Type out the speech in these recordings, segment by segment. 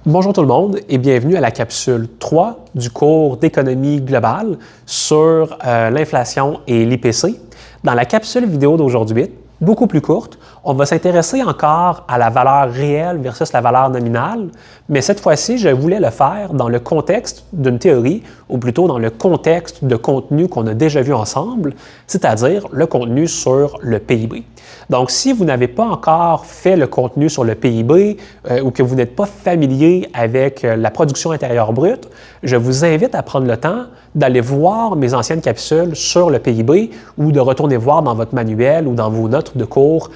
Bonjour tout le monde et bienvenue à la capsule 3 du cours d'économie globale sur l'inflation et l'IPC. Dans la capsule vidéo d'aujourd'hui, beaucoup plus courte, on va s'intéresser encore à la valeur réelle versus la valeur nominale, mais cette fois-ci, je voulais le faire dans le contexte d'une théorie, ou plutôt dans le contexte de contenu qu'on a déjà vu ensemble, c'est-à-dire le contenu sur le PIB. Donc, si vous n'avez pas encore fait le contenu sur le PIB ou que vous n'êtes pas familier avec la production intérieure brute, je vous invite à prendre le temps d'aller voir mes anciennes capsules sur le PIB ou de retourner voir dans votre manuel ou dans vos notes de cours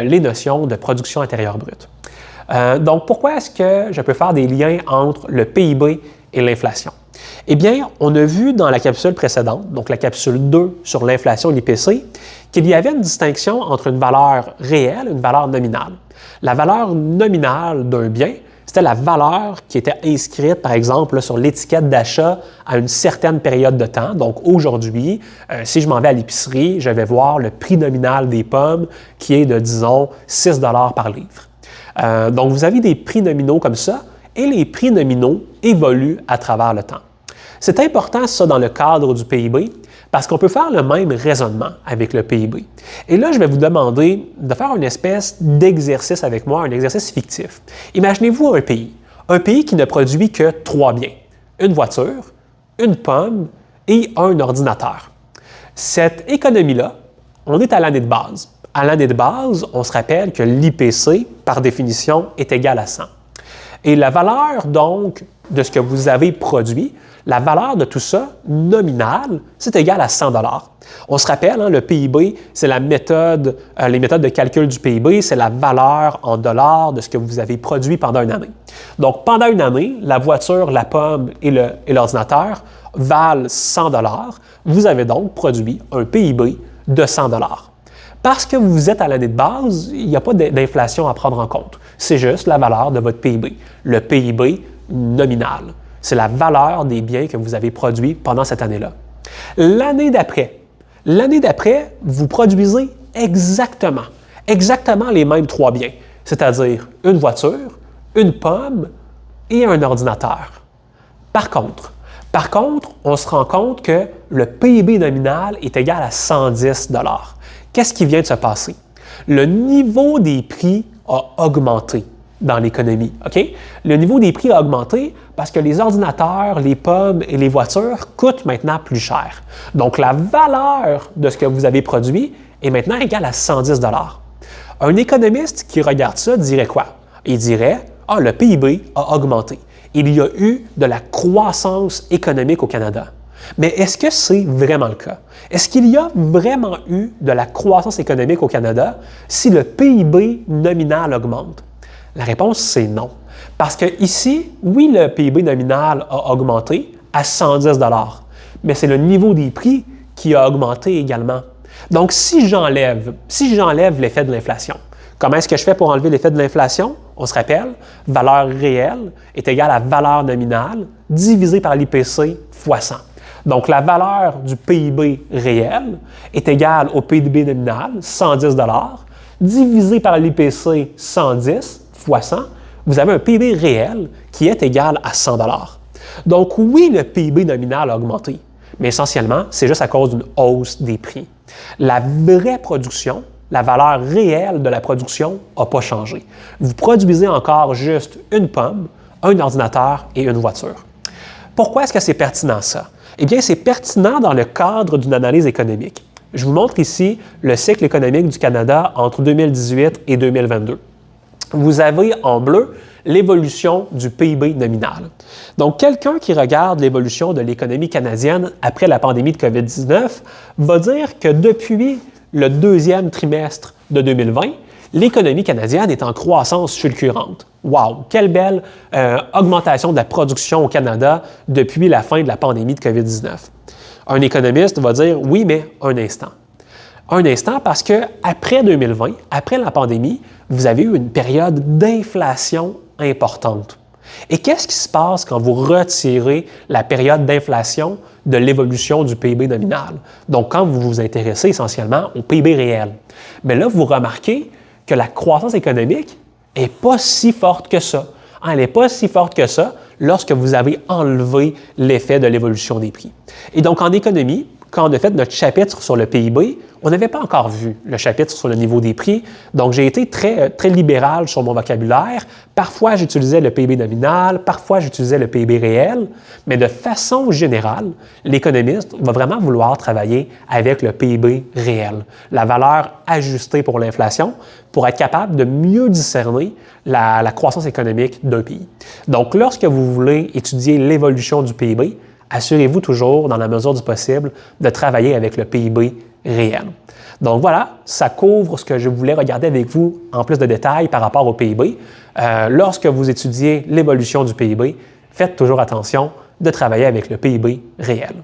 les notions de production intérieure brute. Donc, pourquoi est-ce que je peux faire des liens entre le PIB et l'inflation? Eh bien, on a vu dans la capsule précédente, donc la capsule 2 sur l'inflation et l'IPC, qu'il y avait une distinction entre une valeur réelle et une valeur nominale. La valeur nominale d'un bien, c'était la valeur qui était inscrite, par exemple, sur l'étiquette d'achat à une certaine période de temps. Donc, aujourd'hui, si je m'en vais à l'épicerie, je vais voir le prix nominal des pommes qui est de, disons, 6 $ par livre. Donc, vous avez des prix nominaux comme ça et les prix nominaux évoluent à travers le temps. C'est important, ça, dans le cadre du PIB, parce qu'on peut faire le même raisonnement avec le PIB. Et là, je vais vous demander de faire une espèce d'exercice avec moi, un exercice fictif. Imaginez-vous un pays qui ne produit que 3 biens, une voiture, une pomme et un ordinateur. Cette économie-là, on est à l'année de base. À l'année de base, on se rappelle que l'IPC, par définition, est égal à 100. Et la valeur, donc, de ce que vous avez produit, la valeur de tout ça, nominale, c'est égal à 100 $. On se rappelle, le PIB, c'est la méthode, les méthodes de calcul du PIB, c'est la valeur en dollars de ce que vous avez produit pendant une année. Donc, pendant une année, la voiture, la pomme et l'ordinateur valent 100 $. Vous avez donc produit un PIB de 100 $. Parce que vous êtes à l'année de base, il n'y a pas d'inflation à prendre en compte. C'est juste la valeur de votre PIB, le PIB nominal. C'est la valeur des biens que vous avez produits pendant cette année-là. L'année d'après, vous produisez exactement les mêmes 3 biens, c'est-à-dire une voiture, une pomme et un ordinateur. Par contre, on se rend compte que le PIB nominal est égal à 110 $. Qu'est-ce qui vient de se passer? Le niveau des prix a augmenté dans l'économie, OK? Le niveau des prix a augmenté parce que les ordinateurs, les pommes et les voitures coûtent maintenant plus cher. Donc, la valeur de ce que vous avez produit est maintenant égale à 110 $. Un économiste qui regarde ça dirait quoi? Il dirait, le PIB a augmenté. Il y a eu de la croissance économique au Canada. Mais est-ce que c'est vraiment le cas? Est-ce qu'il y a vraiment eu de la croissance économique au Canada si le PIB nominal augmente? La réponse, c'est non. Parce que ici, oui, le PIB nominal a augmenté à 110 $, mais c'est le niveau des prix qui a augmenté également. Donc, si j'enlève l'effet de l'inflation, comment est-ce que je fais pour enlever l'effet de l'inflation? On se rappelle, valeur réelle est égale à valeur nominale divisée par l'IPC fois 100. Donc, la valeur du PIB réel est égale au PIB nominal, 110 $, divisé par l'IPC 110 fois 100, vous avez un PIB réel qui est égal à 100 $. Donc, oui, le PIB nominal a augmenté, mais essentiellement, c'est juste à cause d'une hausse des prix. La vraie production, la valeur réelle de la production n'a pas changé. Vous produisez encore juste une pomme, un ordinateur et une voiture. Pourquoi est-ce que c'est pertinent ça? Eh bien, c'est pertinent dans le cadre d'une analyse économique. Je vous montre ici le cycle économique du Canada entre 2018 et 2022. Vous avez en bleu l'évolution du PIB nominal. Donc, quelqu'un qui regarde l'évolution de l'économie canadienne après la pandémie de COVID-19 va dire que depuis le deuxième trimestre de 2020, l'économie canadienne est en croissance fulgurante. Wow! Quelle belle augmentation de la production au Canada depuis la fin de la pandémie de COVID-19. Un économiste va dire, oui, mais un instant. Un instant parce qu'après 2020, après la pandémie, vous avez eu une période d'inflation importante. Et qu'est-ce qui se passe quand vous retirez la période d'inflation de l'évolution du PIB nominal? Donc, quand vous vous intéressez essentiellement au PIB réel. Mais là, vous remarquez que la croissance économique n'est pas si forte que ça. elle n'est pas si forte que ça lorsque vous avez enlevé l'effet de l'évolution des prix. Et donc, en économie, quand on a fait notre chapitre sur le PIB, on n'avait pas encore vu le chapitre sur le niveau des prix. Donc, j'ai été très libéral sur mon vocabulaire. Parfois, j'utilisais le PIB nominal, parfois, j'utilisais le PIB réel. Mais de façon générale, l'économiste va vraiment vouloir travailler avec le PIB réel, la valeur ajustée pour l'inflation, pour être capable de mieux discerner la croissance économique d'un pays. Donc, lorsque vous voulez étudier l'évolution du PIB, assurez-vous toujours, dans la mesure du possible, de travailler avec le PIB réel. Donc voilà, ça couvre ce que je voulais regarder avec vous en plus de détails par rapport au PIB. Lorsque vous étudiez l'évolution du PIB, faites toujours attention de travailler avec le PIB réel.